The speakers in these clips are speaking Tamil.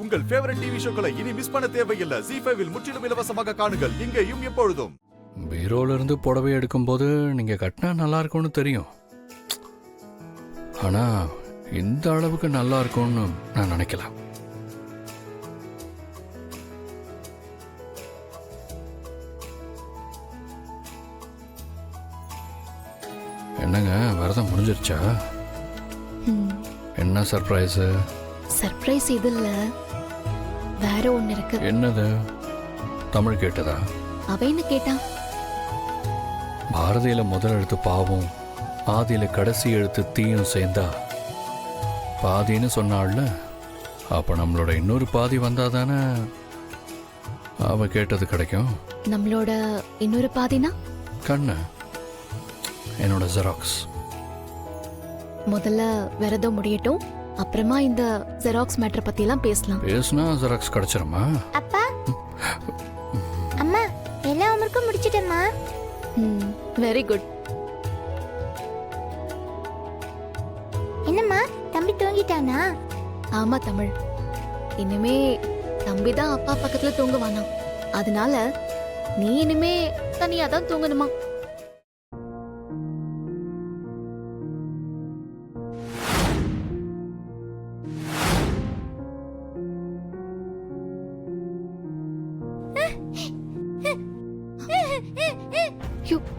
உங்கள் ஃபேவரட் டிவி ஷோக்களை இனி மிஸ் பண்ண தேவையில்லை. ஜீ5 இல் முற்றிலும் இலவசமாக காணுங்கள், இங்கேயும் எப்பொழுதும். பீரோல இருந்து புடவை எடுக்கும்போது நீங்க கட்டினா நல்லா இருக்கும்னு தெரியும். ஆனா இந்த அளவுக்கு நல்லா இருக்கும்னு நான் நினைக்கல. என்னங்க விரதம் முடிஞ்சிருச்சா? என்ன சர்ப்ரைஸ்? சர்ப்ரைஸ் இது இல்ல, வேற ஒண்ணு இருக்கு. என்னது? தமிழ் கேட்டதா? அவ என்ன கேட்டா? பாரதியில முதல் எழுத்து பாவும், ஆதியில கடைசி எழுத்து தீயும் சேர்ந்தா பாதின்னு சொன்னாள்ல. அப்ப நம்மளோட இன்னொரு பாதி வந்தாதானே அவ கேட்டது கிடைக்கும். நம்மளோட இன்னொரு பாதினா? கண்ணு, என்னோட ஜெராக்ஸ். முதல்ல விரதம் முடியட்டும், அப்புறமா இந்த ஜெராக்ஸ் மேட்டர் பத்தி எல்லாம் பேசலாம். பேசுனா ஜெராக்ஸ் கிடைச்சிருமா? அப்பா அம்மா எல்லா ஹோம்வொர்க்கும் முடிச்சிட்டேம்மா. Very good. என்னம்மா தம்பி தூங்கிட்டானா? ஆமா தமிழ், இனிமே தம்பி தான் அப்பா பக்கத்துல தூங்குவானா, அதனால நீ இனிமே தனியா தான் தூங்கணுமா.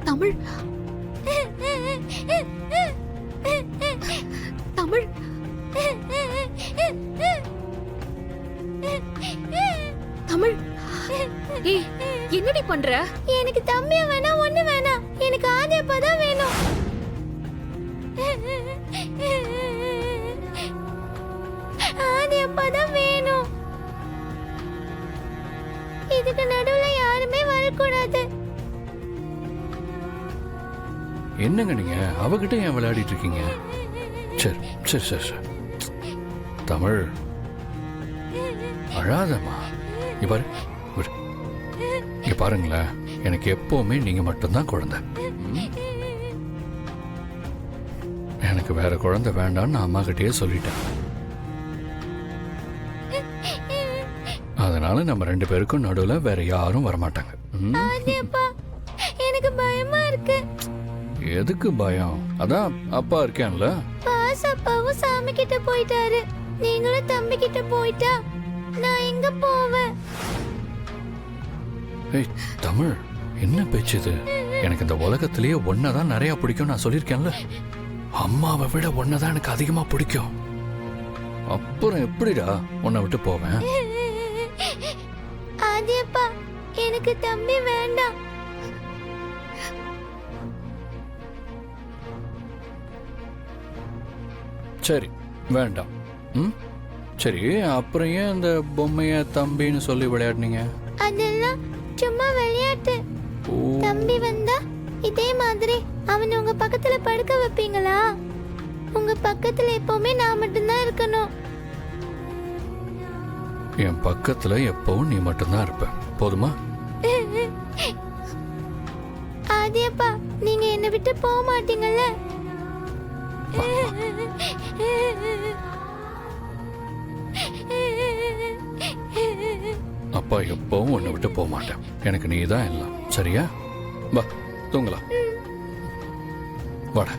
தமிழ் தமிழ் தமிழ், ஏய் என்னடி பண்ற? எனக்கு தம்பியா வேணாம், ஒண்ணு வேணாம், எனக்கு ஆதியப்பா தான் வேணும். ஆதியப்பா தான் வேணும். இதுக்கு நடுவுல யாருமே வரக்கூடாது. என்னங்க நீங்க அவகிட்ட ஏன் விளையாடிட்டு இருக்கீங்க? சரி சரி சரி சரி. தமிழ் அழாதம்மா. இங்க பாருங்களேன், எனக்கு எப்பவுமே நீங்க மட்டும்தான் குழந்தை. எனக்கு வேற குழந்தை வேண்டான்னு அம்மா கிட்டயே சொல்லிட்டேன். அதனால நம்ம ரெண்டு பேருக்கும் நடுவுல வேற யாரும் வரமாட்டாங்க. ஆதியப்பா எனக்கு பயமா இருக்கு. எதுக்கு பயம்? அதான் அப்பா இருக்கேன்ல. பாஸ் அப்பாவும் சாமி கிட்ட போயிட்டாரு, நீங்களும் தம்பி கிட்ட போயிட்டா நான் எங்க போவேன்? ஏய் தமிழ், என்ன பேச்சு இது? எனக்கு இந்த உலகத்திலேயே ஒன்னதான் நிறைய பிடிக்கும் நான் சொல்லியிருக்கேன்ல. அம்மாவை விட ஒன்னதான் எனக்கு அதிகமா பிடிக்கும். அப்புறம் எப்படிடா உன்னை விட்டு போவேன்? ஆதியப்பா எனக்கு தம்பி வேண்டாம். சரி வேண்டாம். சரி, அப்புறம் ஏன் அந்த பொம்மைய தம்பின்னு சொல்லி விளையாடுனீங்க? அதெல்லாம் சும்மா விளையாட்டு. தம்பி வந்தா இதே மாதிரி அவன் உங்க பக்கத்துல படுக்க வைப்பீங்களா? உங்க பக்கத்துல எப்பவுமே நான் மட்டும்தான் இருக்கணும். என் பக்கத்துல எப்பவும் நீ மட்டும்தான் இருப்ப, போதுமா? ஆதியப்பா நீங்க என்னை விட்டு போக மாட்டீங்கல்ல? அப்பா எப்பவும் உன்னை விட்டு போக மாட்டேன். எனக்கு நீ தான் எல்லாம். சரியா? வா தூங்கலாம். வாடா.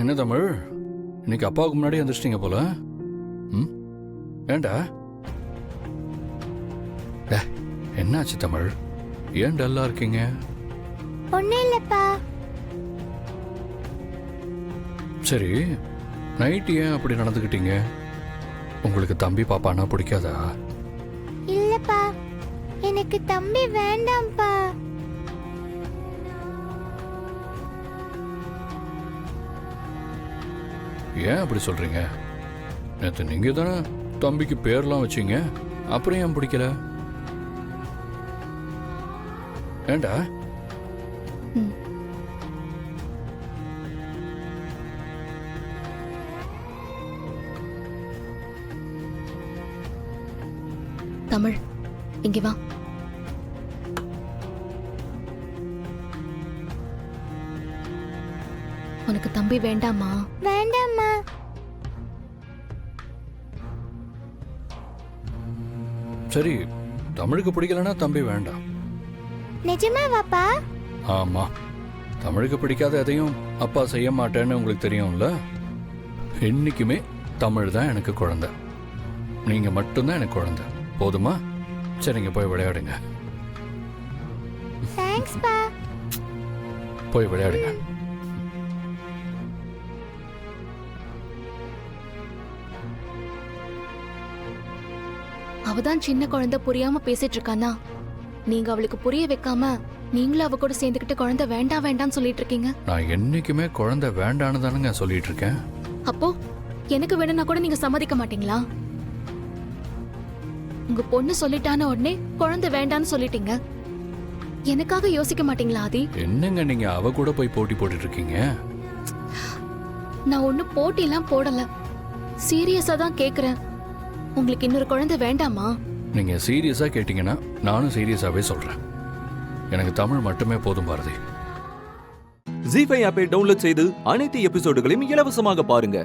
என்ன தமிழ், இன்னைக்கு அப்பாவுக்கு முன்னாடி எந்திரிச்சிட்டீங்க போல. ம், ஏண்டா? என்னாச்சு தமிழ், ஏன் டல்லா இருக்கீங்க? ஒன்றும் இல்லைப்பா. சரி, நைட்டு ஏன் அப்படி நடந்துக்கிட்டீங்க? உங்களுக்கு தம்பி பாப்பானா பிடிக்காதா? இல்லப்பா, எனக்கு தம்பி வேண்டாம்ப்பா. ஏன் அப்படி சொல்றீங்க? நேற்று நீங்க தானே தம்பிக்கு பேர்லாம் வச்சீங்க, அப்புறம் ஏன் பிடிக்கல? ஏண்டா? ம். தமிழ், இங்க வா. உனக்கு தம்பி வேண்டாமா? வேண்டாம்மா. சரி, தமிழுக்கு பிடிக்கலன்னா தம்பி வேண்டாம். நிஜமாவாப்பா? ஆமா, தமிழுக்கு பிடிக்காத எதையும் அப்பா செய்ய மாட்டேன்னு உங்களுக்கு தெரியும்ல. என்னைக்குமே தமிழ் தான் எனக்கு குழந்தை, நீங்க மட்டும்தான் எனக்கு குழந்தை. போதுமா? சரிங்க, போய் விளையாடுங்க. தேங்க்ஸ்ப்பா. போய் விளையாடுங்க. அவதான் சின்ன குழந்தை புரியாம பேசிட்டு இருக்கானா, நீங்க அவளுக்கு புரிய வைக்காம நீங்களும் அவ கூட சேர்ந்துக்கிட்டு குழந்தை வேண்டாம் வேண்டாம்னு சொல்லிட்டு இருக்கீங்க. நான் என்னைக்குமே குழந்தை வேண்டான்னு தானுங்க சொல்லிட்டு இருக்கேன். அப்போ எனக்கு வேணும்னா கூட நீங்க சம்மதிக்க மாட்டீங்களா? உங்க பொண்ணு சொல்லிட்டான உடனே குழந்தை வேண்டான்னு சொல்லிட்டீங்க. எனக்காக யோசிக்க மாட்டீங்களா ஆதி? என்னங்க நீங்க அவ கூட போய் போட்டி போட்டுட்டு இருக்கீங்க? நான் ஒண்ணு போட்டிலாம் போடல, சீரியஸா தான் கேக்குறேன். உங்களுக்கு இன்னொரு குழந்தை வேண்டாமா? நீங்க சீரியஸா கேட்டீங்கன்னா நானும் சீரியஸாவே சொல்றேன். எனக்கு தமிழ் மட்டுமே போதும் பாரதி. ஜீ5 ஆப்பை டவுன்லோட் செய்து அனைத்து எபிசோடுகளையும் இலவசமாக பாருங்க.